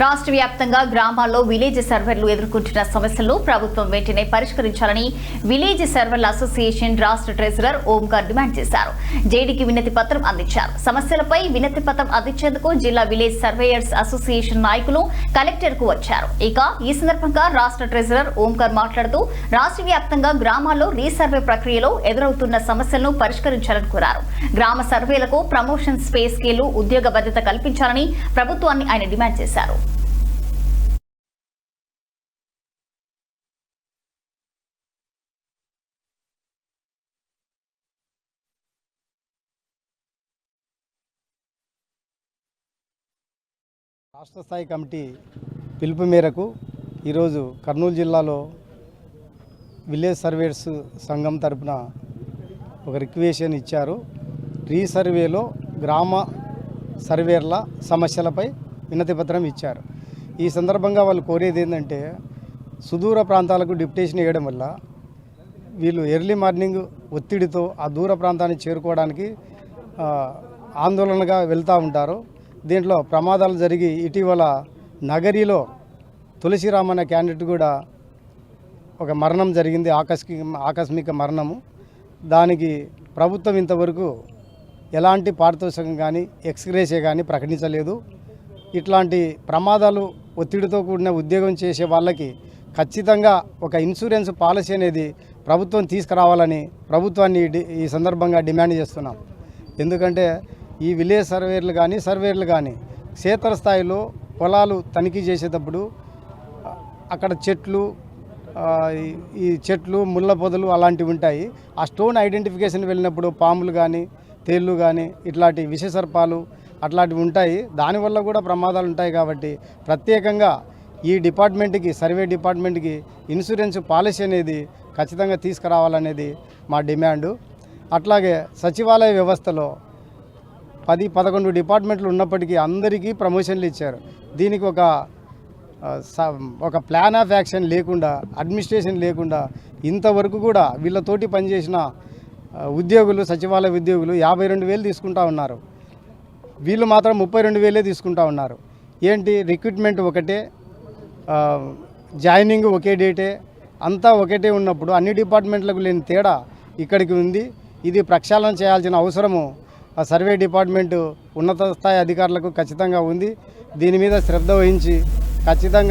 రాష్ట్ర వ్యాప్తంగా గ్రామాల్లో విలేజ్ సర్వర్లు ఎదుర్కొంటున్న సమస్యలను ప్రభుత్వం వెంటనే పరిష్కరించాలని విలేజ్ సర్వర్ల అసోసియేషన్ రాష్ట్ర ట్రెజరర్ ఓంకార్ డిమాండ్ చేశారు. జేడీకి వినతి పత్రం అందించారు. సమస్యలపై వినతి పత్రం అందించేందుకు జిల్లా విలేజ్ సర్వేయర్స్ అసోసియేషన్ నాయకులు కలెక్టర్ కు వచ్చారు. ఇక ఈ సందర్భంగా రాష్ట్ర ట్రెజరర్ ఓంకార్ మాట్లాడుతూ రాష్ట్ర వ్యాప్తంగా గ్రామాల్లో రీసర్వే ప్రక్రియలో ఎదురవుతున్న సమస్యలను పరిష్కరించాలని కోరారు. గ్రామ సర్వేలకు ప్రమోషన్ స్పేస్ స్కేలు ఉద్యోగ భద్రత కల్పించాలని ప్రభుత్వాన్ని ఆయన డిమాండ్ చేశారు. రాష్ట్ర స్థాయి కమిటీ పిలుపు మేరకు ఈరోజు కర్నూలు జిల్లాలో విలేజ్ సర్వేయర్స్ సంఘం తరపున ఒక రిక్వెషన్ ఇచ్చారు. రీసర్వేలో గ్రామ సర్వేయర్ల సమస్యలపై వినతి పత్రం ఇచ్చారు. ఈ సందర్భంగా వాళ్ళు కోరేది ఏంటంటే సుదూర ప్రాంతాలకు డిప్యుటేషన్ వేయడం వల్ల వీళ్ళు ఎర్లీ మార్నింగ్ ఒత్తిడితో ఆ దూర ప్రాంతాన్ని చేరుకోవడానికి ఆందోళనగా వెళ్తూ ఉంటారు. దీంట్లో ప్రమాదాలు జరిగి ఇటీవల నగరిలో తులసిరామ్ అనే క్యాండిడేట్ కూడా ఒక మరణం జరిగింది, ఆకస్మిక మరణము. దానికి ప్రభుత్వం ఇంతవరకు ఎలాంటి పారితోషికం కానీ ఎక్స్గ్రేషియా కానీ ప్రకటించలేదు. ఇట్లాంటి ప్రమాదాలు ఒత్తిడితో కూడిన ఉద్యోగం చేసే వాళ్ళకి ఖచ్చితంగా ఒక ఇన్సూరెన్స్ పాలసీ అనేది ప్రభుత్వం తీసుకురావాలని ప్రభుత్వాన్ని ఈ సందర్భంగా డిమాండ్ చేస్తున్నాం. ఎందుకంటే ఈ విలేజ్ సర్వేయర్లు కానీ క్షేత్రస్థాయిలో పొలాలు తనిఖీ చేసేటప్పుడు అక్కడ చెట్లు ముళ్ళ పొదలు అలాంటివి ఉంటాయి. ఆ స్టోన్ ఐడెంటిఫికేషన్ వెళ్ళినప్పుడు పాములు కానీ తేళ్ళు కానీ ఇట్లాంటి విషసర్పాలు అట్లాంటివి ఉంటాయి. దానివల్ల కూడా ప్రమాదాలు ఉంటాయి. కాబట్టి ప్రత్యేకంగా ఈ డిపార్ట్మెంట్కి సర్వే డిపార్ట్మెంట్కి ఇన్సూరెన్స్ పాలసీ అనేది ఖచ్చితంగా తీసుకురావాలనేది మా డిమాండు. అట్లాగే సచివాలయ వ్యవస్థలో 10-11 డిపార్ట్మెంట్లు ఉన్నప్పటికీ అందరికీ ప్రమోషన్లు ఇచ్చారు. దీనికి ఒక ప్లాన్ ఆఫ్ యాక్షన్ లేకుండా, అడ్మినిస్ట్రేషన్ లేకుండా ఇంతవరకు కూడా వీళ్ళతోటి పనిచేసిన ఉద్యోగులు, సచివాలయ ఉద్యోగులు 52,000 తీసుకుంటా ఉన్నారు. వీళ్ళు మాత్రం 32,000 తీసుకుంటా ఉన్నారు. ఏంటి, రిక్రూట్మెంట్ ఒకటే, జాయినింగ్ ఒకే డేటే, అంతా ఒకటే ఉన్నప్పుడు అన్ని డిపార్ట్మెంట్లకు లేని తేడా ఇక్కడికి ఉంది. ఇది ప్రక్షాళన చేయాల్సిన అవసరము సర్వే డిపార్ట్మెంటు ఉన్నత స్థాయి అధికారులకు ఖచ్చితంగా ఉంది. దీని మీద శ్రద్ధ వహించి ఖచ్చితంగా